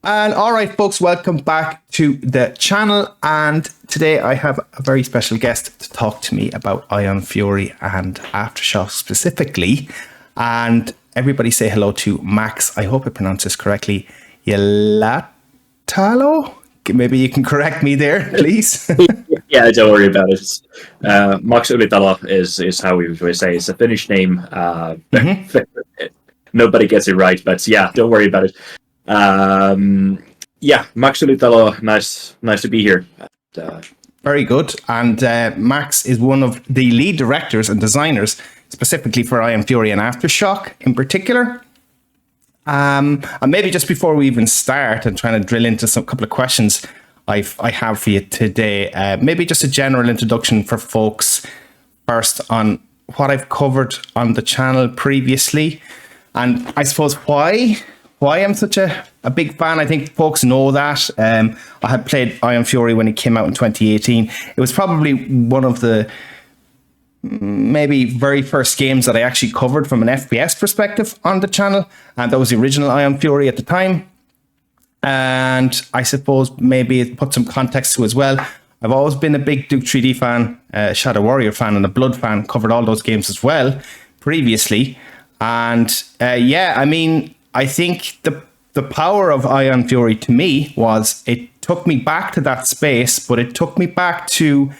And all right, folks, welcome back to the channel. And today I have a very special guest to talk to me about Ion Fury and Aftershock specifically. And everybody say hello to Max. I hope I pronounced this correctly. Ylitalo? Maybe you can correct me there, please. Yeah, don't worry about it. Max Ylitalo is how we usually say. It's a Finnish name. Nobody gets it right, but yeah, don't worry about it. Max Ylitalo, nice to be here. Very good. And Max is one of the lead directors and designers, specifically for Ion Fury and Aftershock in particular. And maybe just before we even start and trying to drill into some couple of questions I have for you today, maybe just a general introduction for folks first on what I've covered on the channel previously, and I suppose why I'm such a big fan. I think folks know that. I had played Ion Fury when it came out in 2018. It was probably one of the maybe very first games that I actually covered from an FPS perspective on the channel. And that was the original Ion Fury at the time. And I suppose maybe it put some context to as well. I've always been a big Duke 3D fan, Shadow Warrior fan, and a Blood fan. Covered all those games as well previously. And I think the power of Ion Fury to me was it took me back to that space, but it took me back to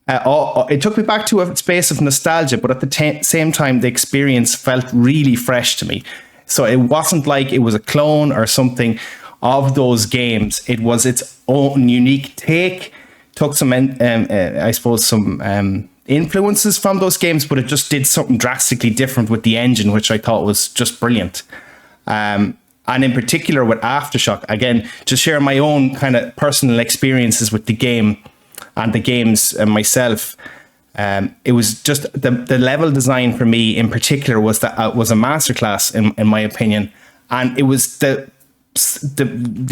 a space of nostalgia. But at the same time, the experience felt really fresh to me. So it wasn't like it was a clone or something of those games. It was its own unique take. Took some, influences from those games, but it just did something drastically different with the engine, which I thought was just brilliant. And in particular with Aftershock, again, to share my own kind of personal experiences with the game and the games myself. It was just the level design for me in particular was a masterclass in my opinion. And it was the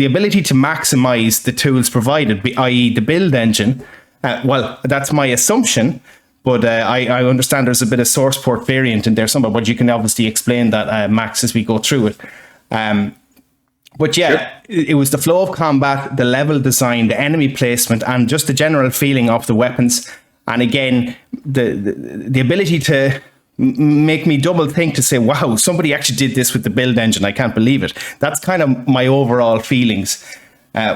ability to maximize the tools provided, i.e. the build engine. Well, that's my assumption. But I understand there's a bit of source port variant in there somewhere, but you can obviously explain that, Max, as we go through it. But yeah, sure. It was the flow of combat, the level design, the enemy placement, and just the general feeling of the weapons. And again, the ability to make me double think to say, wow, somebody actually did this with the build engine. I can't believe it. That's kind of my overall feelings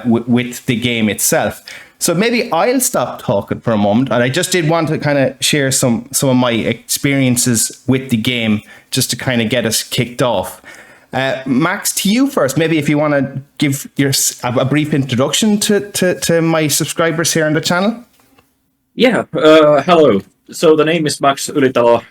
with the game itself. So maybe I'll stop talking for a moment, and I just did want to kind of share some of my experiences with the game just to kind of get us kicked off. Max, to you first, maybe if you want to give a brief introduction to my subscribers here on the channel. Yeah, hello. So the name is Max Ylitalo.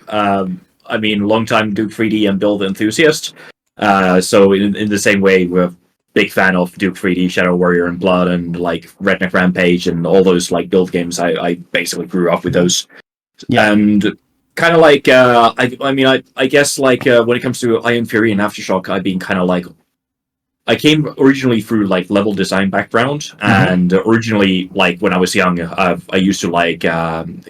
Long-time Duke 3D and build enthusiast. So in the same way, we're big fan of Duke 3D, Shadow Warrior, and Blood, and like Redneck Rampage, and all those like build games. I basically grew up with those, and kind of like I guess like when it comes to Ion Fury and Aftershock, I've been kind of like I came originally through like level design background, and originally like when I was young, I used to like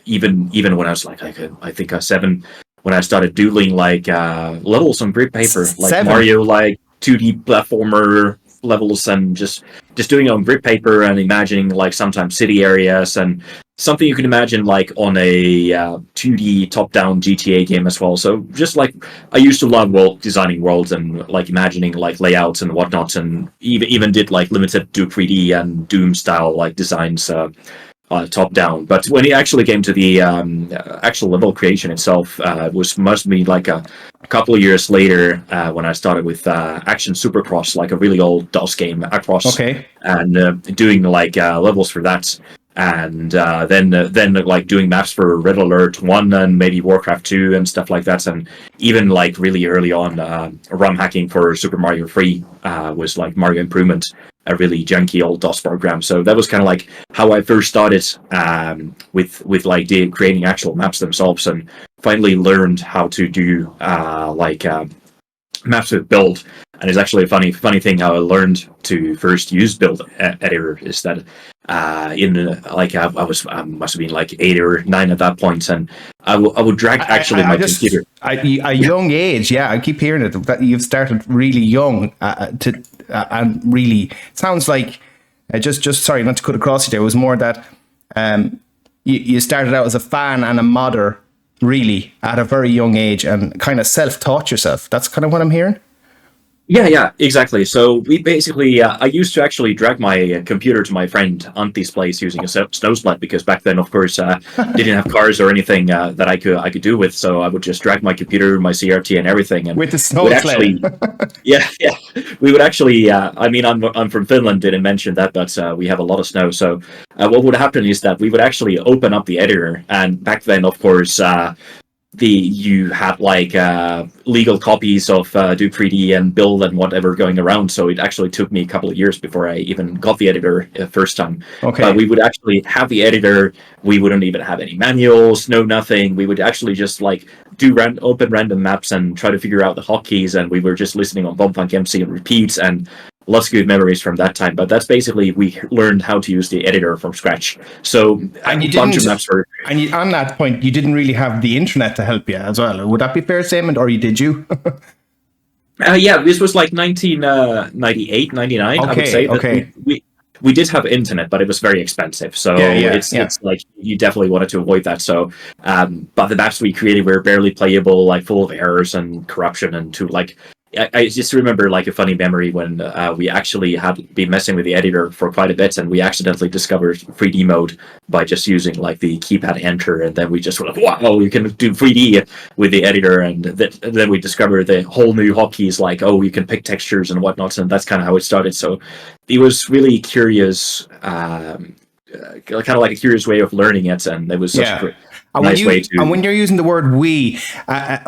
even when I was like I think I was 7 when I started doodling like levels on grid paper, like 7. Mario like 2D platformer levels, and just doing it on grid paper and imagining like sometimes city areas and something you can imagine like on a 2D top-down GTA game as well. So just like I used to love designing worlds and like imagining like layouts and whatnot, and even did like limited Duke 3D and Doom style like designs top down. But when it actually came to the actual level creation itself, must be like a couple of years later when I started with Action Supercross, like a really old DOS game across, and doing like levels for that. And then like doing maps for Red Alert 1 and maybe Warcraft 2 and stuff like that, and even like really early on ROM hacking for Super Mario 3 was like Mario Improvement, a really junky old DOS program. So that was kind of like how I first started with like creating actual maps themselves, and finally learned how to do maps with build. And it's actually a funny thing how I learned to first use build editor is that I must have been like 8 or 9 at that point, and I would drag my computer. A young age, yeah. I keep hearing it that you've started really young and really sounds like just sorry not to cut across you there. It was more that you started out as a fan and a modder really at a very young age and kind of self-taught yourself. That's kind of what I'm hearing. Yeah, exactly. So we basically, I used to actually drag my computer to my friend Auntie's place using a snow sled because back then, of course, didn't have cars or anything that I could do with. So I would just drag my computer, my CRT, and everything, and With the snow actually, yeah, we would actually. I mean, I'm from Finland, didn't mention that, but we have a lot of snow. So what would happen is that we would actually open up the editor, and back then, of course. You had like legal copies of Duke 3D and Build and whatever going around, so it actually took me a couple of years before I even got the editor first time. Okay. But we would actually have the editor. We wouldn't even have any manuals, no nothing. We would actually just like do open random maps and try to figure out the hotkeys, and we were just listening on Bombfunk MC and repeats, and lots of good memories from that time. But that's basically we learned how to use the editor from scratch. So and you bunch of maps were. And on that point, you didn't really have the internet to help you as well. Would that be a fair statement, or did you? Yeah, this was like 1998, 99. Okay, I would say. Okay. We did have internet, but it was very expensive. So it's like you definitely wanted to avoid that. So, but the maps we created were barely playable, like full of errors and corruption, and to like. I just remember like a funny memory when we actually had been messing with the editor for quite a bit, and we accidentally discovered 3D mode by just using like the keypad enter, and then we just were like, wow, you can do 3D with the editor, and then we discovered the whole new hotkeys, like, oh, you can pick textures and whatnot, and that's kind of how it started. So it was really curious, kind of like a curious way of learning it, and it was such a nice way to. And when you're using the word "we,"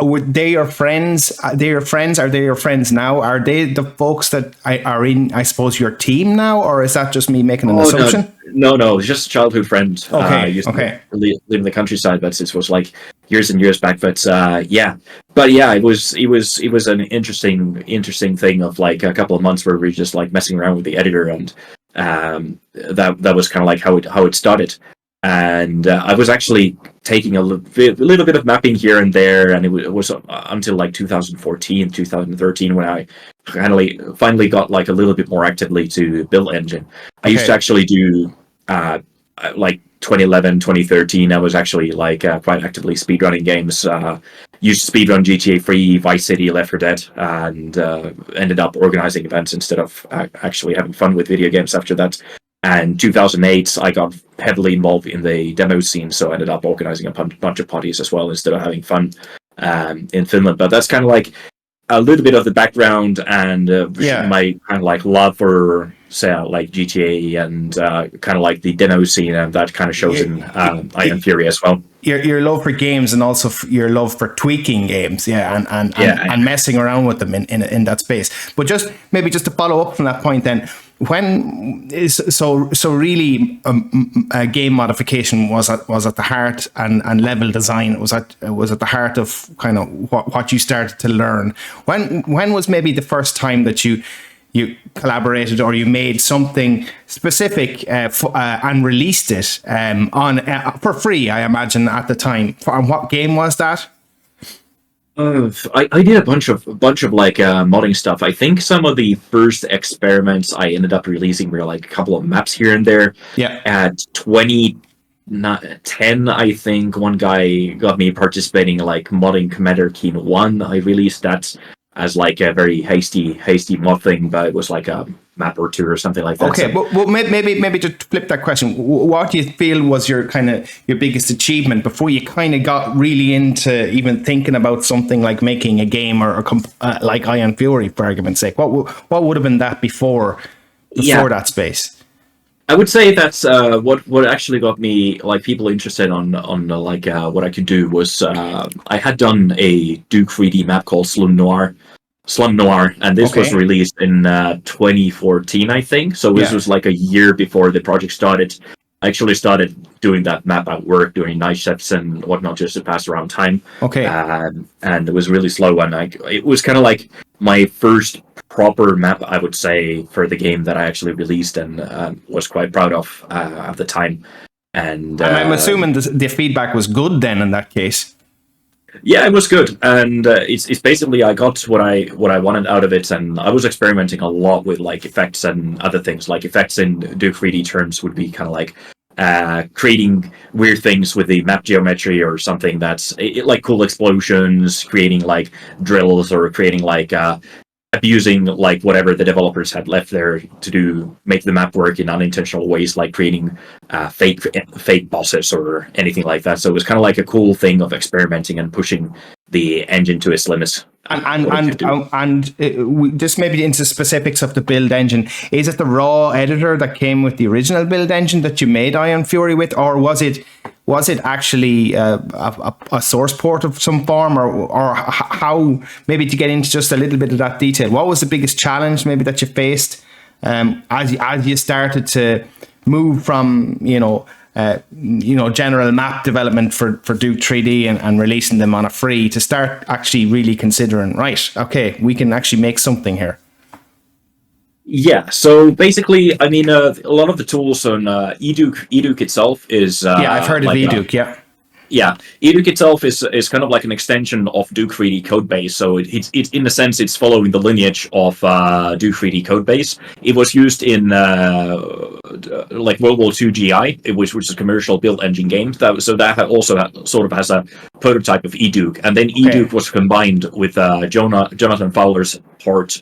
were they your friends? Are they your friends? Are they your friends now? Are they the folks that are in, I suppose, your team now, or is that just me making an assumption? No, just a childhood friend. Okay, used to live in the countryside, but it was like years and years back. But it was an interesting thing of like a couple of months where we were just like messing around with the editor, and that was kind of like how it started. And I was actually taking a little bit of mapping here and there, and it was until like 2014, 2013 when I finally got like a little bit more actively to build engine. I used to actually do like 2011, 2013. I was actually like quite actively speedrunning games. Used to speedrun GTA 3, Vice City, Left 4 Dead, and ended up organizing events instead of actually having fun with video games after that. And 2008, I got heavily involved in the demo scene, so I ended up organizing a bunch of parties as well instead of having fun in Finland. But that's kind of like a little bit of the background and my kind of like love for, say, like GTA and kind of like the demo scene, and that kind of shows in Iron Fury as well. Your love for games and also your love for tweaking games, and messing around with them in that space. But just to follow up from that point, then, when is so really game modification was at the heart, and level design was at the heart of kind of what you started to learn. When was maybe the first time that you collaborated or you made something specific and released it on for free, I imagine, at the time? And what game was that? I did a bunch of like modding stuff. I think some of the first experiments I ended up releasing were like a couple of maps here and there. Yeah. At 2010, I think one guy got me participating like modding Commander Keen 1. I released that as like a very hasty mod thing, but it was like a map or two or something like that. Okay, well, maybe to flip that question, what do you feel was your biggest achievement before you kind of got really into even thinking about something like making a game or like Iron Fury, for argument's sake? What would have been that before that space? I would say that's what actually got me like people interested on like what I could do was I had done a Duke 3D map called Slum Noir, and this was released in 2014, I think. So this was like a year before the project started. I actually started doing that map at work, doing night shifts and whatnot, just to pass around time. Okay. And it was really slow, and it was kind of like my first proper map, I would say, for the game that I actually released and was quite proud of at the time. And I'm assuming the feedback was good then in that case. Yeah, it was good, and it's basically I got what I wanted out of it, and I was experimenting a lot with like effects and other things. Like effects in Duke 3D terms would be kind of like creating weird things with the map geometry or something that's like cool explosions, creating like drills, or creating like abusing like whatever the developers had left there to do make the map work in unintentional ways, like creating fake bosses or anything like that. So it was kind of like a cool thing of experimenting and pushing the engine to its limits. Just maybe into specifics of the build engine. Is it the raw editor that came with the original build engine that you made Ion Fury with, or was it actually a source port of some form, or how? Maybe to get into just a little bit of that detail, what was the biggest challenge maybe that you faced as you started to move from general map development for Duke 3D and releasing them on a free to start actually really considering, right, okay, we can actually make something here? Yeah, so basically, I mean, a lot of the tools on eDuke itself is I've heard of like eDuke. Yeah, eDuke itself is kind of like an extension of Duke 3D codebase. So it's in a sense it's following the lineage of Duke 3D codebase. It was used in like World War II GI, which is a commercial build engine game. That sort of has a prototype of eDuke, and then eDuke was combined with Jonathan Fowler's port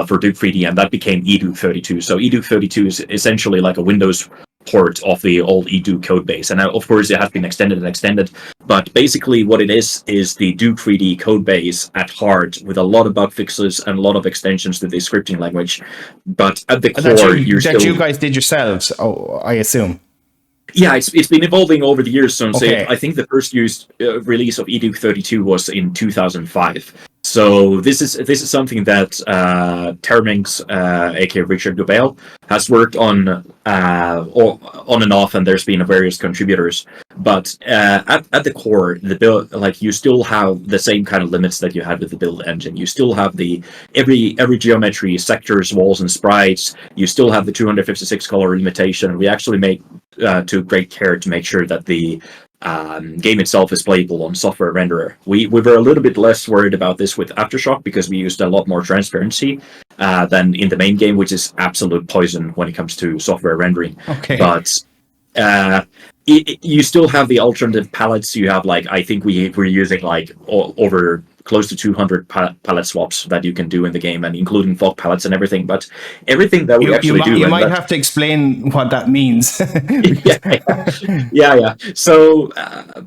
for Duke 3D, and that became eDuke 32. So eDuke 32 is essentially like a Windows port of the old eDuke code base, and of course it has been extended, but basically what it is the Duke 3D code base at heart, with a lot of bug fixes and a lot of extensions to the scripting language, but at the core you guys did yourselves, I assume. Yeah, it's been evolving over the years. So I think the first release of eDuke 32 was in 2005. So this is something that Terminx, aka Richard Gobel, has worked on and off, and there's been various contributors. But at the core, the build, like, you still have the same kind of limits that you had with the build engine. You still have the every geometry, sectors, walls, and sprites. You still have the 256 color limitation. We actually took great care to make sure that the game itself is playable on software renderer. We were a little bit less worried about this with Aftershock because we used a lot more transparency than in the main game, which is absolute poison when it comes to software rendering. Okay. But you still have the alternative palettes. You have, like, I think we're using like over close to 200 palette swaps that you can do in the game, and including fog palettes and everything. But everything that we you might have to explain what that means. yeah. So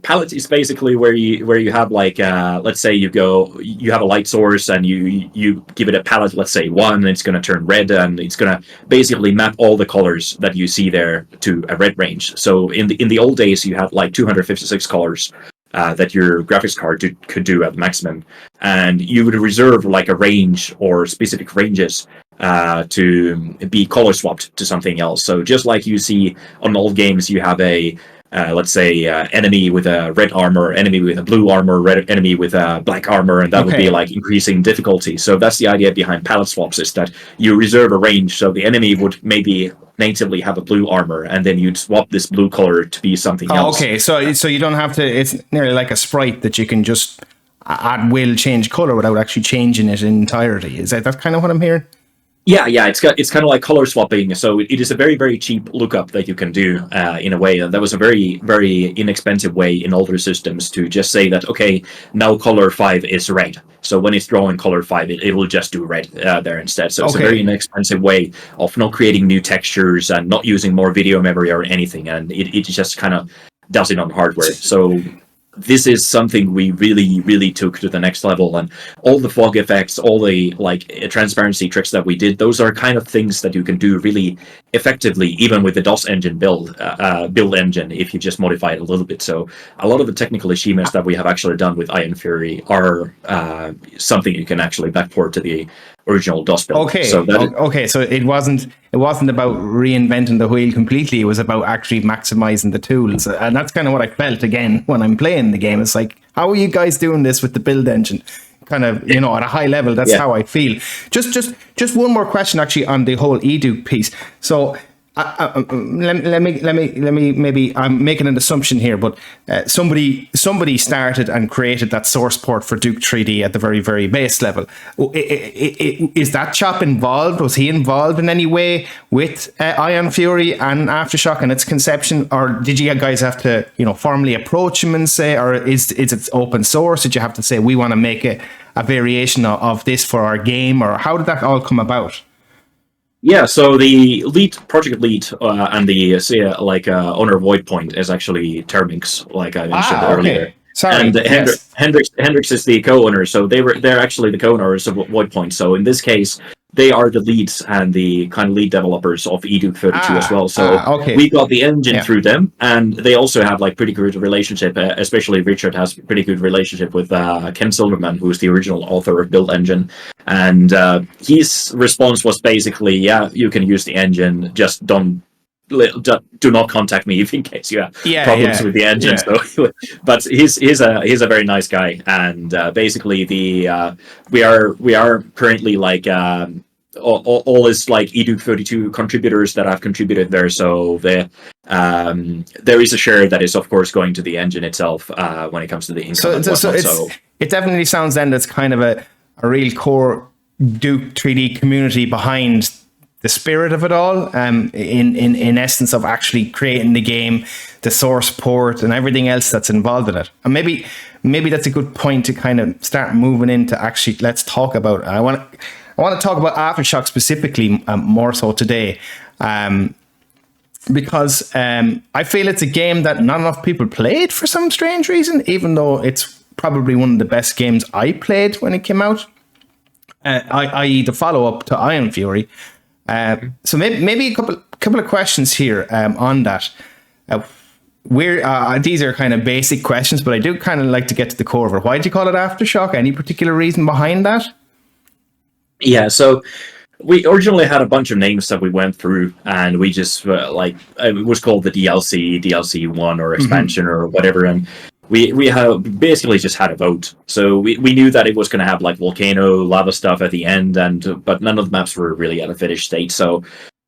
palette is basically where you have, like, let's say you have a light source and you give it a palette, let's say 1, and it's going to turn red, and it's going to basically map all the colors that you see there to a red range. So in the old days, you had like 256 colors that your graphics card could do at maximum, and you would reserve like a range or specific ranges to be color swapped to something else. So just like you see on old games, you have a let's say enemy with a red armor, enemy with a blue armor, enemy with a black armor, and that would be like increasing difficulty. So that's the idea behind palette swaps, is that you reserve a range, so the enemy would maybe natively have a blue armor, and then you'd swap this blue color to be something else. Okay, so you don't have to, it's nearly like a sprite that you can just at will change color without actually changing it in entirety. Is that's kind of what I'm hearing? Yeah, it's kind of like color swapping. So it is a very, very cheap lookup that you can do in a way. And that was a very, very inexpensive way in older systems to just say that, okay, now color 5 is red. So when it's drawing color 5, it will just do red there instead. So it's a very inexpensive way of not creating new textures and not using more video memory or anything. And it just kind of does it on hardware. So this is something we really, really took to the next level, and all the fog effects, all the transparency tricks that we did, those are kind of things that you can do really effectively, even with the DOS engine build engine, if you just modify it a little bit. So a lot of the technical achievements that we have actually done with Ion Fury are something you can actually backport to the original DOS build. Okay, so it wasn't about reinventing the wheel completely. It was about actually maximizing the tools, and that's kind of what I felt again when I'm playing the game. It's like, how are you guys doing this with the build engine? Kind of, at a high level, that's how I feel. Just one more question actually on the whole eDuke piece. So let me maybe I'm making an assumption here, but somebody started and created that source port for Duke 3D at the very, very base level. Is that chap involved? Was he involved in any way with Ion Fury and Aftershock and its conception, or did you guys have to formally approach him and say, or is it open source? Did you have to say we want to make a variation of this for our game, or how did that all come about? Yeah, so the project lead and the owner of Voidpoint is actually Terminx, like I mentioned earlier. Okay. Sorry. And yes. Hendrix is the co-owner, so they're actually the co-owners of Voidpoint. So in this case, they are the leads and the kind of lead developers of eDuke 32 as well. So okay. we got the engine through them, and they also have like pretty good relationship. Especially Richard has a pretty good relationship with Ken Silverman, who's the original author of Build Engine, and his response was basically, "Yeah, you can use the engine, just do not contact me if in case you have problems with the engine." Yeah. So, but he's a very nice guy, and basically we are currently like all is like eDuke 32 contributors that have contributed there. So there is a share that is of course going to the engine itself when it comes to the income. So it definitely sounds then that's kind of a real core Duke 3D community behind the spirit of it all, in essence of actually creating the game, the source port and everything else that's involved in it. And maybe that's a good point to kind of start moving into actually, let's talk about, I want to talk about Aftershock specifically more so today, because I feel it's a game that not enough people played for some strange reason, even though it's probably one of the best games I played when it came out, i.e. the follow-up to Ion Fury. So maybe a couple of questions here on that. These are kind of basic questions, but I do kind of like to get to the core of it. Why did you call it Aftershock? Any particular reason behind that? Yeah, so we originally had a bunch of names that we went through, and we just it was called the DLC 1 or expansion or whatever, and we have basically just had a vote. So we knew that it was going to have like volcano lava stuff at the end, but none of the maps were really at a finished state. So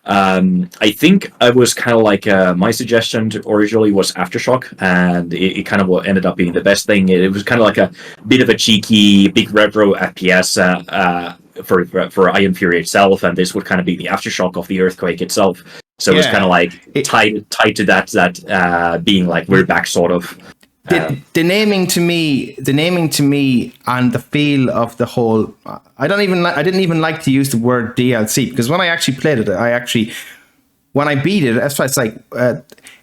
I think I was kind of like my suggestion originally was Aftershock, and it kind of ended up being the best thing. It was kind of like a bit of a cheeky big retro FPS for Ion Fury itself, and this would kind of be the Aftershock of the earthquake itself. So it was kind of like tied to that being like we're back sort of. The naming to me and the feel of the whole, I didn't even like to use the word DLC, because when I actually played it, when I beat it, it's like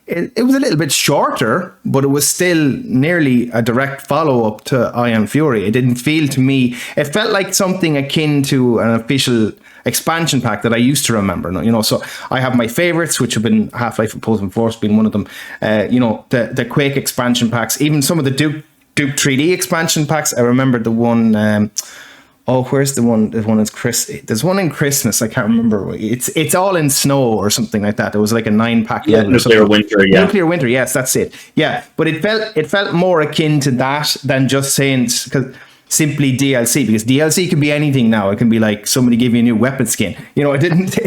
it was a little bit shorter, but it was still nearly a direct follow-up to Ion Fury. It didn't feel to me, it felt like something akin to an official expansion pack that I used to remember. So I have my favorites, which have been Half-Life Opposing Force being one of them. The Quake expansion packs, even some of the Duke 3D expansion packs. I remember the one. Where's the one? The one is There's one in Christmas. I can't remember. It's all in snow or something like that. It was like a 9-pack. Yeah, Nuclear Winter. Yeah, Nuclear Winter. Yes, that's it. Yeah, but it felt more akin to that than just saying simply DLC, because DLC can be anything now. It can be like somebody gave you a new weapon skin. It didn't.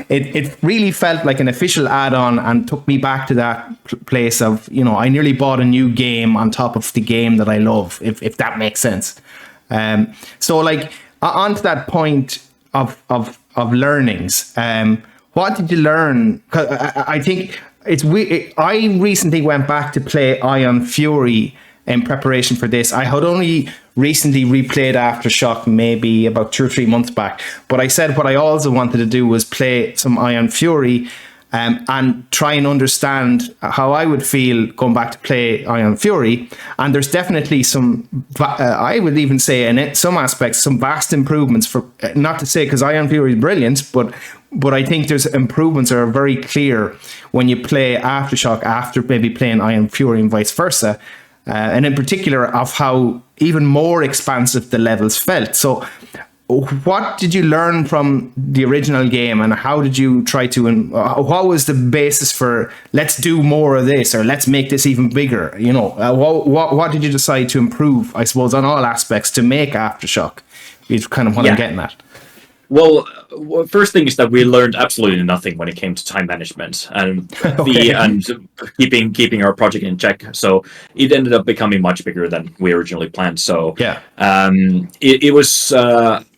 It really felt like an official add-on and took me back to that place of I nearly bought a new game on top of the game that I love. If that makes sense. So like on to that point of learnings. What did you learn? 'Cause I think I recently went back to play Ion Fury in preparation for this. I had only recently replayed Aftershock maybe about 2 or 3 months back, but I said what I also wanted to do was play some Ion Fury and try and understand how I would feel going back to play Ion Fury. And there's definitely some, I would even say in some aspects, some vast improvements for, not to say because Ion Fury is brilliant, but I think there's improvements that are very clear when you play Aftershock after maybe playing Ion Fury and vice versa. And in particular of how even more expansive the levels felt. So what did you learn from the original game, and how did you try to, what was the basis for let's do more of this, or let's make this even bigger? What did you decide to improve, I suppose, on all aspects to make Aftershock is kind of what I'm getting at. First thing is that we learned absolutely nothing when it came to time management and Okay. and keeping our project in check. So it ended up becoming much bigger than we originally planned. So Yeah. it was.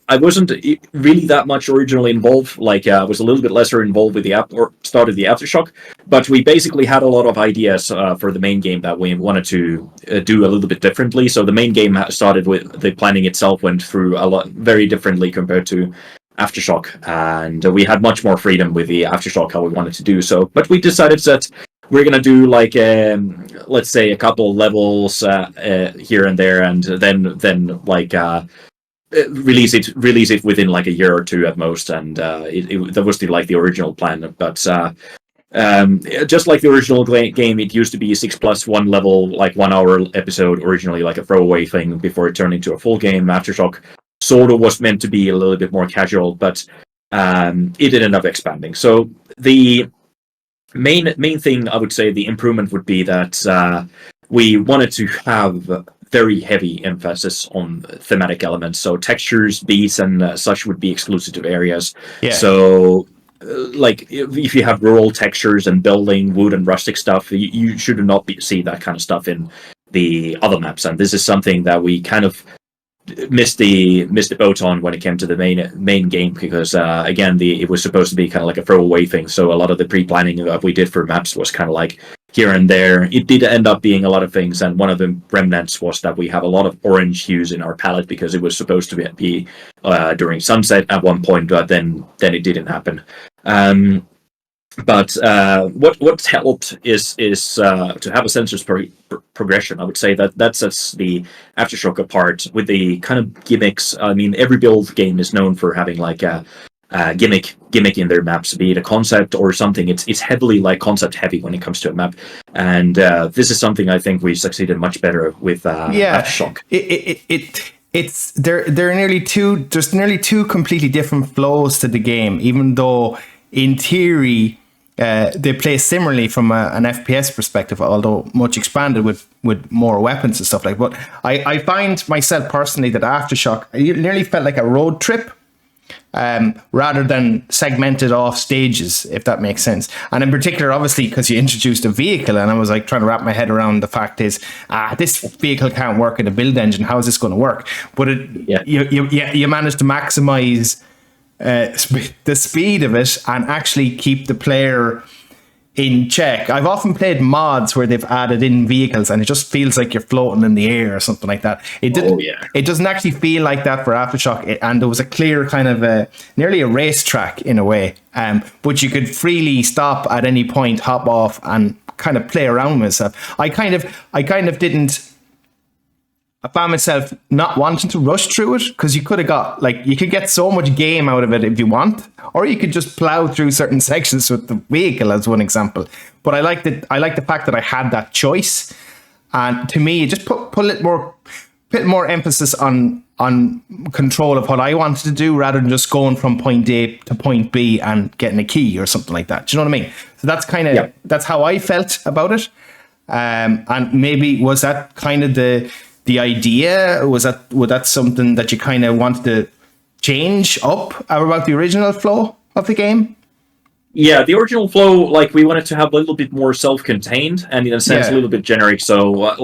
I wasn't really that much originally involved. Like I was a little bit lesser involved with the app or started the Aftershock, but we basically had a lot of ideas for the main game that we wanted to do a little bit differently. So the main game started with the planning itself went through a lot very differently compared to Aftershock, and we had much more freedom with the Aftershock how we wanted to do so. But we decided that we're gonna do like let's say a couple levels here and there, and then like release it within like a year or two at most, and that was the original plan. But just like the original game, it used to be a 6+1 level, like 1 hour episode originally, like a throwaway thing before it turned into a full game. Aftershock sort of was meant to be a little bit more casual, but it ended up expanding. So the main thing I would say the improvement would be that we wanted to have very heavy emphasis on thematic elements. So textures, beats, and such would be exclusive to areas. Yeah. So like if you have rural textures and building wood and rustic stuff, you should not see that kind of stuff in the other maps. And this is something that we kind of missed the boat on when it came to the main game, because again it was supposed to be kind of like a throwaway thing. So a lot of the pre-planning that we did for maps was kind of like here and there. It did end up being a lot of things, and one of the remnants was that we have a lot of orange hues in our palette because it was supposed to be during sunset at one point, but then it didn't happen. But what helped is to have a sensor's progression. I would say that sets the Aftershock apart with the kind of gimmicks. I mean, every build game is known for having like a gimmick in their maps, be it a concept or something. It's heavily like concept heavy when it comes to a map, and this is something I think we succeeded much better with Aftershock. It's there are nearly two. There's nearly two completely different flows to the game, even though in theory they play similarly from an FPS perspective, although much expanded with more weapons and stuff like that. But I find myself personally that Aftershock, it nearly felt like a road trip rather than segmented off stages, if that makes sense. And in particular, obviously, because you introduced a vehicle, and I was like trying to wrap my head around the fact is, this vehicle can't work in a build engine. How is this going to work? But you managed to maximize the speed of it and actually keep the player in check. I've often played mods where they've added in vehicles and it just feels like you're floating in the air or something like that. It doesn't actually feel like that for Aftershock, and there was a clear kind of nearly a racetrack in a way, but you could freely stop at any point, hop off, and kind of play around with stuff. I kind of didn't. I found myself not wanting to rush through it, because you could have got, like, you could get so much game out of it if you want, or you could just plow through certain sections with the vehicle, as one example. But I like the fact that I had that choice, and to me, it just put a bit more emphasis on control of what I wanted to do, rather than just going from point A to point B and getting a key or something like that. Do you know what I mean? So that's kind of that's how I felt about it. And maybe was that kind of the idea? Was that something that you kind of wanted to change up about the original flow of the game? Yeah, the original flow, like, we wanted to have a little bit more self-contained and in a sense a little bit generic. So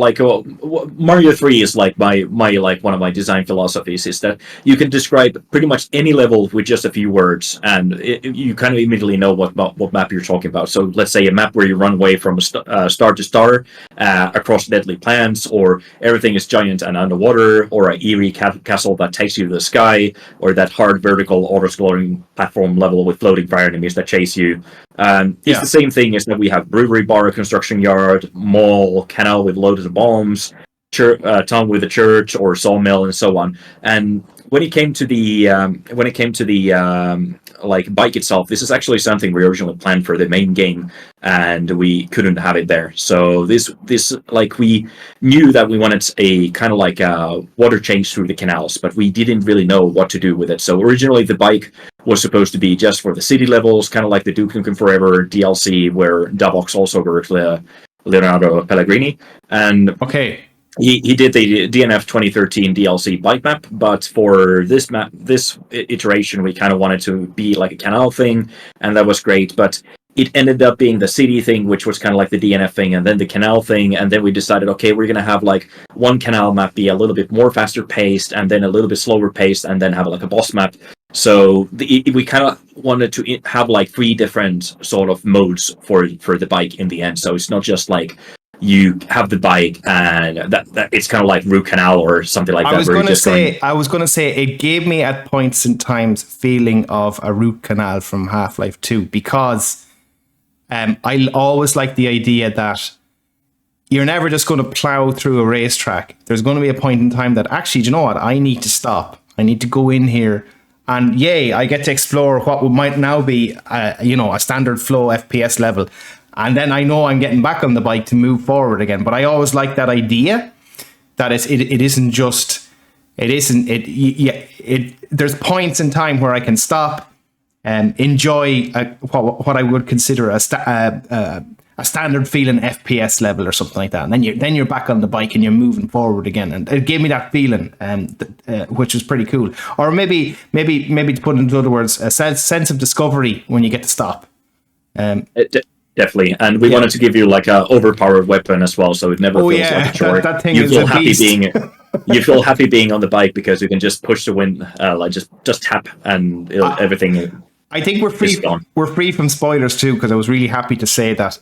Mario 3 is like my like one of my design philosophies, is that you can describe pretty much any level with just a few words, and you kind of immediately know what map you're talking about. So let's say a map where you run away from star to star across deadly plants, or everything is giant and underwater, or an eerie castle that takes you to the sky, or that hard vertical auto-scrolling platform level with floating fire enemies that chase you. It's the same thing as that we have brewery, bar, construction yard, mall, canal with loaded bombs, town with a church or sawmill, and so on. And when it came to the like bike itself, this is actually something we originally planned for the main game, and we couldn't have it there. So this like, we knew that we wanted a kind of like a water change through the canals, but we didn't really know what to do with it. So originally the bike was supposed to be just for the city levels, kind of like the Duke Nukem Forever DLC, where Davox also worked Leonardo Pellegrini. And he did the DNF 2013 DLC bike map, but for this iteration, we kind of wanted to be like a canal thing, and that was great. But it ended up being the city thing, which was kind of like the DNF thing, and then the canal thing, and then we decided, okay, we're gonna have like one canal map be a little bit more faster paced, and then a little bit slower paced, and then have like a boss map. So we kind of wanted to have like 3 different sort of modes for the bike in the end. So it's not just like you have the bike and that it's kind of like root canal or something like that. I was going to say it gave me at points in times feeling of a root canal from Half-Life 2, because I always like the idea that you're never just going to plow through a racetrack. There's going to be a point in time that actually, do you know what? I need to stop. I need to go in here. And yay, I get to explore what might now be, a standard flow FPS level. And then I know I'm getting back on the bike to move forward again. But I always like that idea that there's points in time where I can stop and enjoy what I would consider a standard feeling FPS level or something like that. And then you're back on the bike and you're moving forward again. And it gave me that feeling, which was pretty cool. Or maybe to put it into other words, a sense of discovery when you get to stop. Definitely, and we wanted to give you like a overpowered weapon as well, so it never feels like a chore. That thing you feel happy you feel happy being on the bike because you can just push the wind, like just tap, and everything. I think we're free from spoilers too, because I was really happy to say that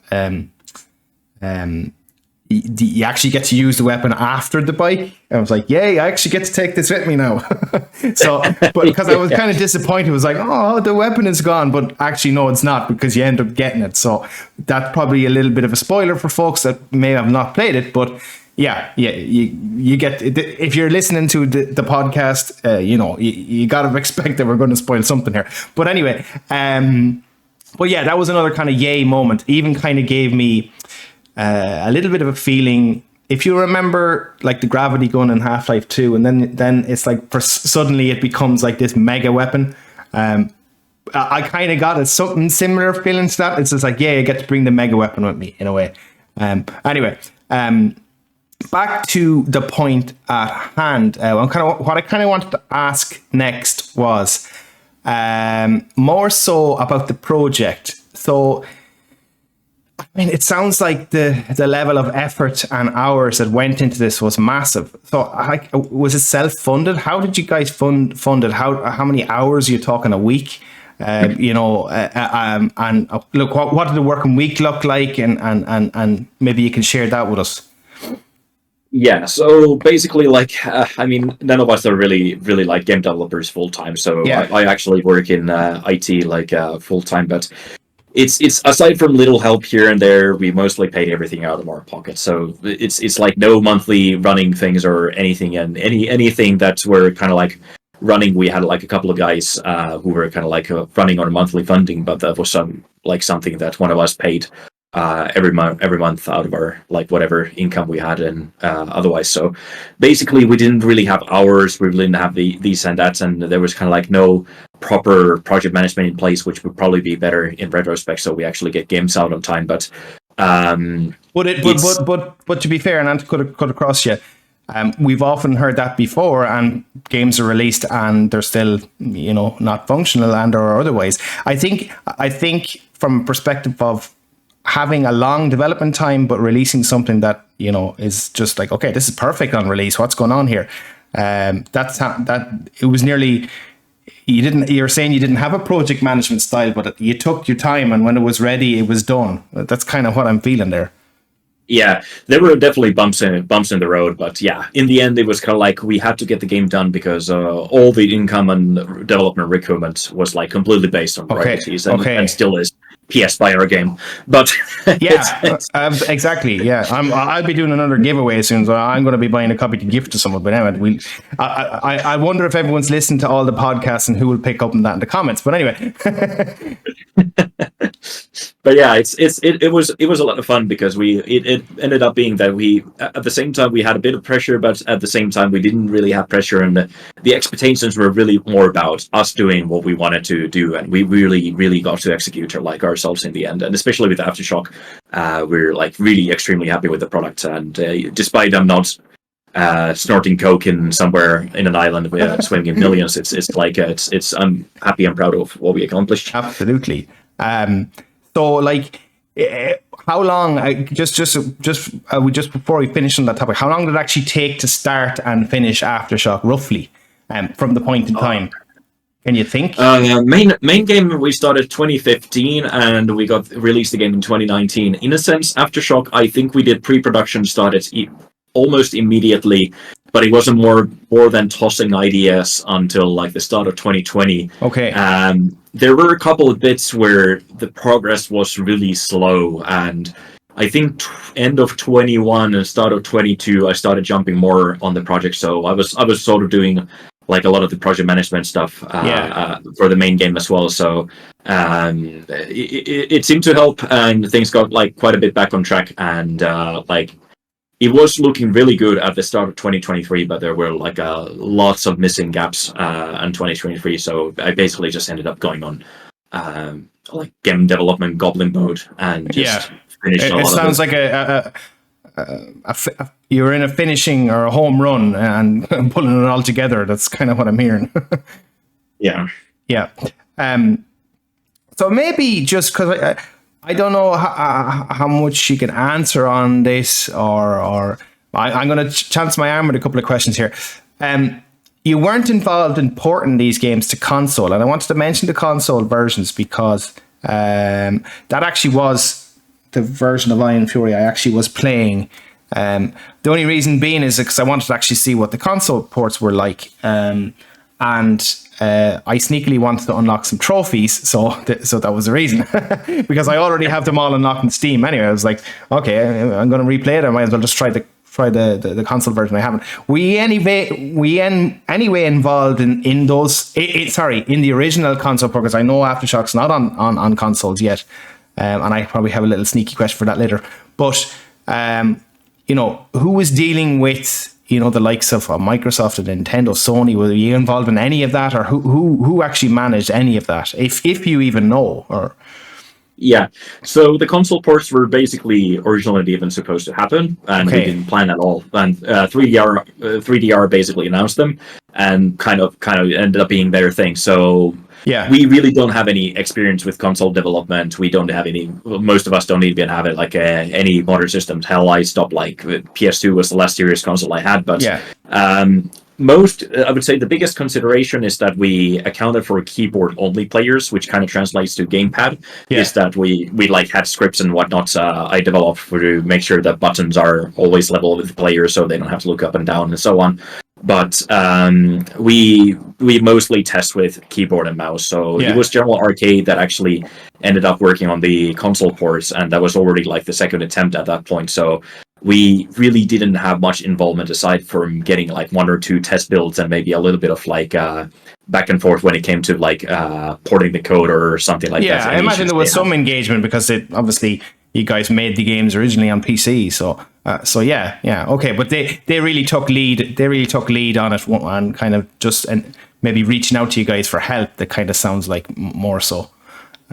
you actually get to use the weapon after the bike. I was like, yay, I actually get to take this with me now. So, but because I was kind of disappointed, it was like, oh, the weapon is gone, but actually no, it's not, because you end up getting it. So that's probably a little bit of a spoiler for folks that may have not played it, but yeah, you get, if you're listening to the podcast, you got to expect that we're going to spoil something here. But anyway, but yeah, that was another kind of yay moment. Even kind of gave me a little bit of a feeling, if you remember like the gravity gun in Half-Life 2, and then it's like suddenly it becomes like this mega weapon. I kind of got something similar feeling to that. It's just like, yeah, I get to bring the mega weapon with me in a way. Anyway, back to the point at hand. What I kind of wanted to ask next was more so about the project. So, I mean, it sounds like the level of effort and hours that went into this was massive. So, was it self-funded? How did you guys fund it? How many hours are you talking a week? And look, what did the working week look like? And maybe you can share that with us. Yeah, so basically, none of us are really like game developers full time. So yeah. I actually work in IT full time, but it's aside from little help here and there, we mostly pay everything out of our pocket. So it's like no monthly running things or anything, and anything that we're kind of like running. We had like a couple of guys who were kind of like running on a monthly funding, but that was something that one of us paid every month out of our like whatever income we had, and otherwise. So basically we didn't really have hours, we didn't have these and that, and there was kind of like no proper project management in place, which would probably be better in retrospect, so we actually get games out on time. But but to be fair, and to cut across you, we've often heard that before, and games are released and they're still not functional and or otherwise. I think from a perspective of having a long development time, but releasing something that is just like, okay, this is perfect on release. What's going on here? That it was nearly. You're saying you didn't have a project management style, but you took your time, and when it was ready, it was done. That's kind of what I'm feeling there. Yeah, there were definitely bumps in the road, but yeah, in the end, it was kind of like we had to get the game done because all the income and development requirement was like completely based on royalties, and still is. PS by our game, but yeah, exactly. Yeah, I'll be doing another giveaway soon, so I'm going to be buying a copy to gift to someone. But anyway, I wonder if everyone's listened to all the podcasts and who will pick up on that in the comments. But anyway, but yeah, it was a lot of fun because it ended up being that we at the same time we had a bit of pressure, but at the same time we didn't really have pressure, and the expectations were really more about us doing what we wanted to do, and we really got to execute ourselves in the end. And especially with Aftershock, we're like really extremely happy with the product, and despite them not snorting coke in somewhere in an island with swimming in millions. I'm happy and proud of what we accomplished. Absolutely. So like, how long? Just before we finish on that topic, how long did it actually take to start and finish Aftershock, roughly, from the point in time? Can you think? Main game we started 2015 and we got released the game in 2019. In a sense, Aftershock, I think we did pre-production started almost immediately, but it wasn't more than tossing ideas until like the start of 2020. Okay. There were a couple of bits where the progress was really slow, and I think end of 21 and start of 22, I started jumping more on the project. So I was sort of doing like a lot of the project management stuff for the main game as well. So it seemed to help, and things got like quite a bit back on track, and like it was looking really good at the start of 2023, but there were like lots of missing gaps in 2023. So I basically just ended up going on like game development goblin mode and just finished a lot of it. It sounds like you're in a finishing or a home run and pulling it all together. That's kind of what I'm hearing. Yeah. So maybe just because I don't know how much you can answer on this, or I'm going to chance my arm with a couple of questions here. You weren't involved in porting these games to console, and I wanted to mention the console versions because that actually was the version of Iron Fury I actually was playing. The only reason being is because I wanted to actually see what the console ports were like, and I sneakily wanted to unlock some trophies, so that was the reason. Because I already have them all unlocked in Steam anyway. I was like, okay, I'm going to replay it. I might as well just try the console version I haven't. We anyway involved in those. In the original console port, because I know Aftershock's not on consoles yet. And I probably have a little sneaky question for that later. But, who was dealing with, the likes of Microsoft and Nintendo, Sony? Were you involved in any of that? Or who actually managed any of that? If you even know? Or Yeah, so the console ports were basically originally even supposed to happen, and we didn't plan at all. And 3DR basically announced them, and kind of ended up being their thing. So we really don't have any experience with console development. We don't have any. Most of us don't even have it like any modern systems. Hell, I stopped like PS2 was the last serious console I had, but I would say the biggest consideration is that we accounted for keyboard only players, which kind of translates to gamepad. Is that we like had scripts and whatnot I developed to make sure that buttons are always level with the player, so they don't have to look up and down and so on. But we mostly test with keyboard and mouse. So it was General Arcade that actually ended up working on the console ports, and that was already like the second attempt at that point. So we really didn't have much involvement aside from getting like one or two test builds and maybe a little bit of like back and forth when it came to like porting the code or something like that. Yeah, I imagine there was some engagement because obviously you guys made the games originally on PC. So okay. But they really took lead. They really took lead on it and kind of just and maybe reaching out to you guys for help. That kind of sounds like more so.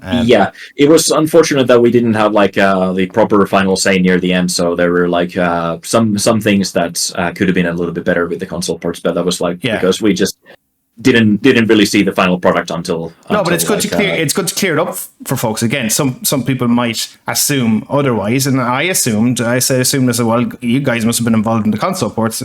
It was unfortunate that we didn't have like the proper final say near the end. So there were like some things that could have been a little bit better with the console ports, but that was like because we just didn't really see the final product until but it's good to clear it up for folks. Again, some people might assume otherwise, and I assumed as well. You guys must have been involved in the console ports.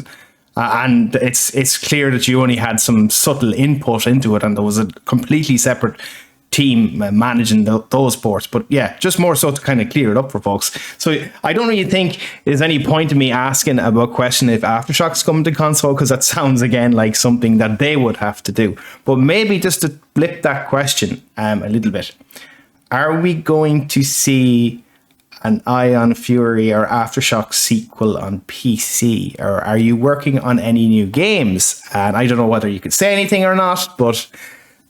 And it's clear that you only had some subtle input into it, and there was a completely separate team managing those ports. But just more so to kind of clear it up for folks. So I don't really think there's any point in me asking about question if Aftershock's coming to console, because that sounds again like something that they would have to do. But maybe just to flip that question a little bit, are we going to see an Ion Fury or Aftershock sequel on PC, or are you working on any new games? And I don't know whether you could say anything or not, but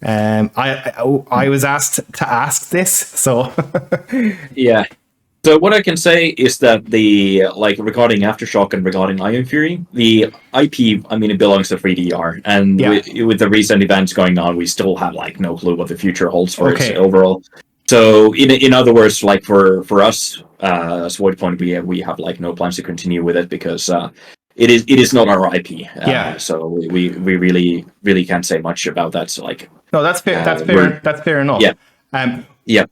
I was asked to ask this, so So what I can say is that regarding Aftershock and regarding Ion Fury, the IP, I mean, it belongs to 3DR, and with the recent events going on, we still have like no clue what the future holds for it overall. So in other words, like for us, as Void Point, we have like no plans to continue with it because it is not our IP. Yeah. So we really can't say much about that. So like, No, that's fair. That's fair enough. yeah. Um, Yeah.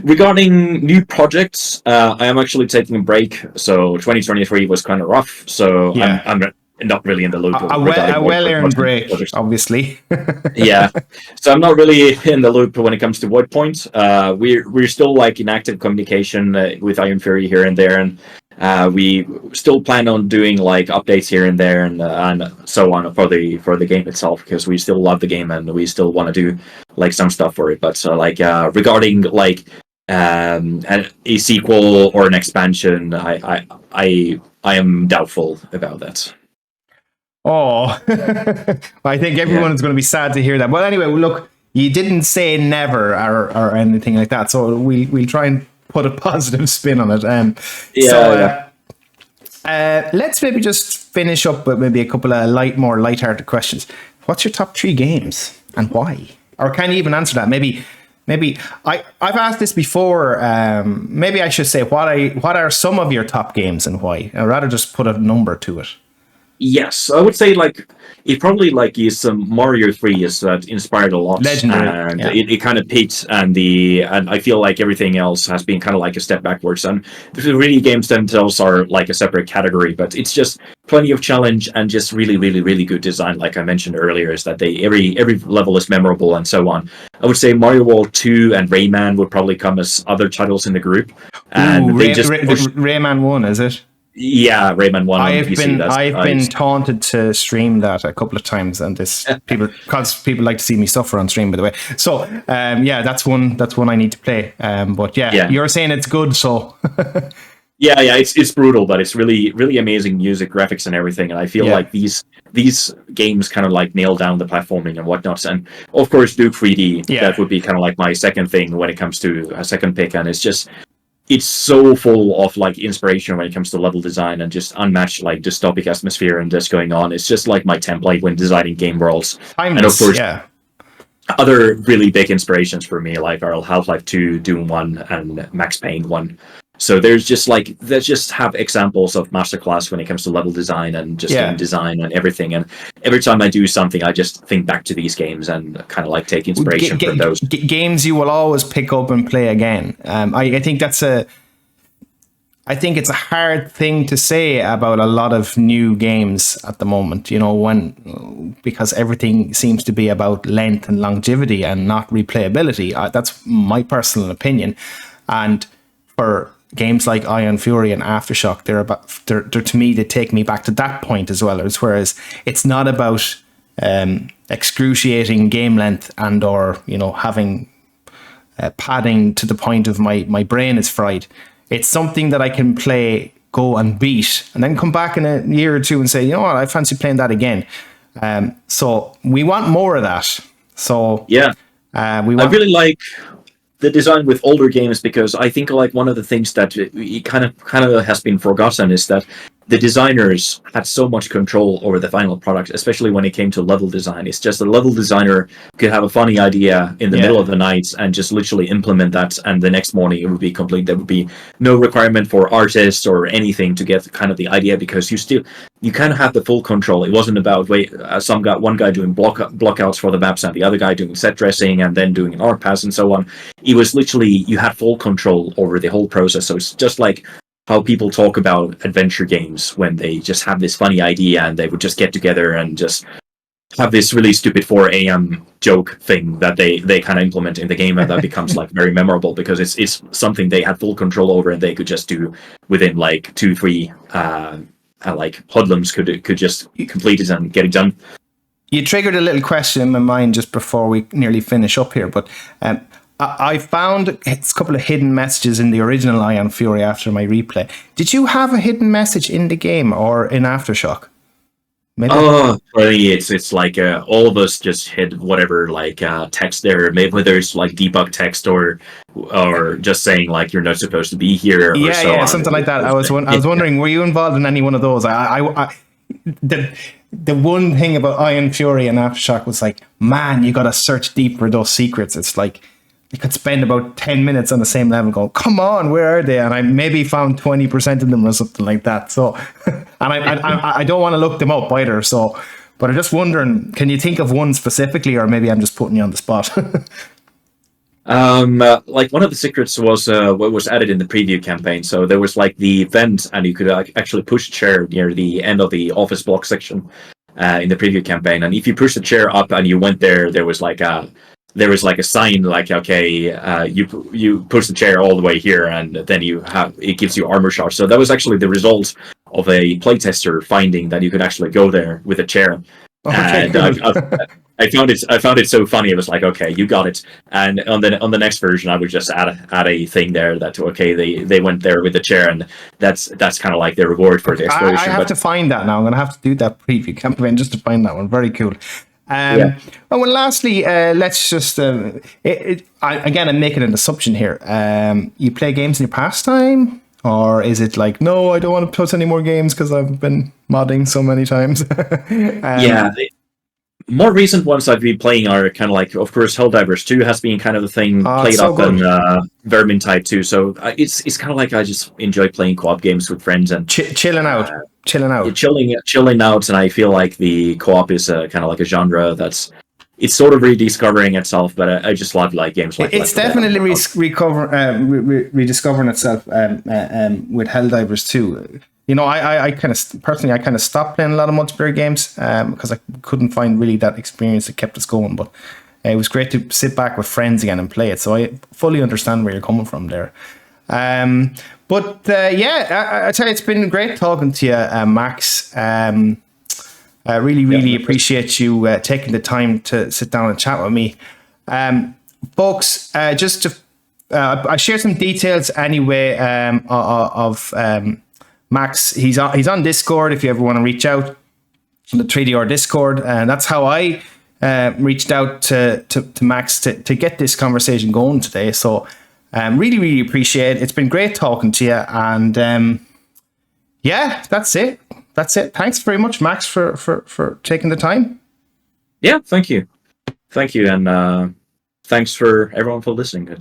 Regarding new projects, I am actually taking a break. So 2023 was kind of rough. So Yeah. I'm not really in the loop. a regarding well-earned break, projects. obviously. Yeah. So I'm not really in the loop when it comes to Voidpoint. We're still like in active communication with Iron Fury here and there, and we still plan on doing like updates here and there and so on for the game itself, because we still love the game and we still want to do like some stuff for it. But regarding like a sequel or an expansion, I am doubtful about that. Oh, I think everyone is going to be sad to hear that. Well, anyway, look, you didn't say never or anything like that, so we'll try and put a positive spin on it. Let's maybe just finish up with maybe a couple of more light-hearted questions. What's your top 3 games and why? Or can you even answer that? Maybe I've asked this before. Maybe I should say what are some of your top games and why? I'd rather just put a number to it. Yes, I would say like it probably like is some Mario 3 is that inspired a lot. Legendary, and yeah. it kind of peaked, and I feel like everything else has been kind of like a step backwards. And the really games themselves are like a separate category, but it's just plenty of challenge and just really, really, really good design. Like I mentioned earlier, is that every level is memorable and so on. I would say Mario World 2 and Rayman would probably come as other titles in the group. And Rayman 1, is it? Yeah, Rayman 1 on PC. I've been taunted to stream that a couple of times, and because people like to see me suffer on stream, by the way. So that's one I need to play. But you're saying it's good, so yeah, it's brutal, but it's really, really amazing music, graphics, and everything. And I feel like these games kind of like nail down the platforming and whatnot. And of course, Duke 3D. Yeah. That would be kind of like my second thing when it comes to a second pick, and it's so full of like inspiration when it comes to level design and just unmatched like dystopic atmosphere and just going on. It's just like my template when designing game worlds. And of course, other really big inspirations for me like are Half-Life 2, Doom 1, and Max Payne 1. So there's just have examples of masterclass when it comes to level design and just game design and everything. And every time I do something, I just think back to these games and kind of like take inspiration from those games. You will always pick up and play again. I think it's a hard thing to say about a lot of new games at the moment. You know, because everything seems to be about length and longevity and not replayability. That's my personal opinion. And for games like Ion Fury and Aftershock, they're to me, they take me back to that point as well. Whereas it's not about excruciating game length and or having padding to the point of my brain is fried. It's something that I can play, go and beat, and then come back in a year or two and say, you know what, I fancy playing that again. So we want more of that. So I really like the design with older games, because I think like one of the things that kind of has been forgotten is that the designers had so much control over the final product, especially when it came to level design. It's just a level designer could have a funny idea in the middle of the night and just literally implement that, and the next morning it would be complete. There would be no requirement for artists or anything to get kind of the idea, because you kind of have the full control. It wasn't about one guy doing blockouts for the maps and the other guy doing set dressing and then doing an art pass and so on. It was literally, you had full control over the whole process. So it's just like how people talk about adventure games when they just have this funny idea and they would just get together and just have this really stupid 4 a.m. joke thing that they kind of implement in the game, and that becomes like very memorable because it's something they had full control over and they could just do within like 2-3 like hoodlums could just complete it and get it done. You triggered a little question in my mind just before we nearly finish up here, but I found a couple of hidden messages in the original Ion Fury after my replay. Did you have a hidden message in the game or in Aftershock? Maybe? Oh, really, it's like all of us just hit whatever like text there. Maybe whether it's like debug text or just saying like you're not supposed to be here. Yeah, something like that. I was wondering, were you involved in any one of those? The one thing about Ion Fury and Aftershock was like, man, you got to search deep for those secrets. It's like you could spend about 10 minutes on the same level going, come on, where are they? And I maybe found 20% of them or something like that. So, and I don't want to look them up either. So, but I'm just wondering, can you think of one specifically, or maybe I'm just putting you on the spot? Like one of the secrets was what was added in the preview campaign. So there was like the vent, and you could actually push a chair near the end of the office block section in the preview campaign. And if you push the chair up and you went there, there was like a sign like, okay, you push the chair all the way here, and then it gives you armor shards. So that was actually the result of a playtester finding that you could actually go there with a chair. Okay, And cool. I found it so funny. It was like, okay, you got it. And on the next version, I would just add a thing there that, okay, they went there with the chair, and that's kind of like the reward for the exploration. I have to find that now. I'm going to have to do that preview campaign just to find that one. Very cool. Yeah. Oh, well, lastly, let's just again, I'm making an assumption here. You play games in your pastime, or is it like, no, I don't want to put any more games because I've been modding so many times? Yeah. The more recent ones I've been playing are kind of like, of course, Helldivers 2 has been kind of the thing played so up, and Vermintide 2. So it's kind of like I just enjoy playing co-op games with friends and chilling out. Chilling out, and I feel like the co-op is kind of like a genre it's sort of rediscovering itself. But I just love like games like it's definitely rediscovering itself with Helldivers 2. You know, I kind of stopped playing a lot of multiplayer games because I couldn't find really that experience that kept us going. But it was great to sit back with friends again and play it. So I fully understand where you're coming from there. But I tell you, it's been great talking to you, Max. I really appreciate you taking the time to sit down and chat with me. Folks, just to I shared some details anyway of Max. He's on Discord if you ever want to reach out on the 3DR Discord, and that's how I reached out to Max to get this conversation going today. So really appreciate it. It's been great talking to you, and that's it. Thanks very much, Max, for taking the time. Yeah, thank you, and thanks for everyone for listening.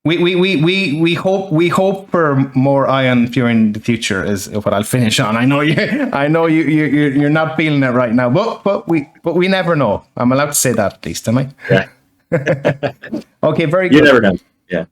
We hope for more Ion Fury in the future is what I'll finish on. I know you're not feeling it right now, but we never know. I'm allowed to say that at least, am I? Yeah. Okay, very good. You never know. Yeah.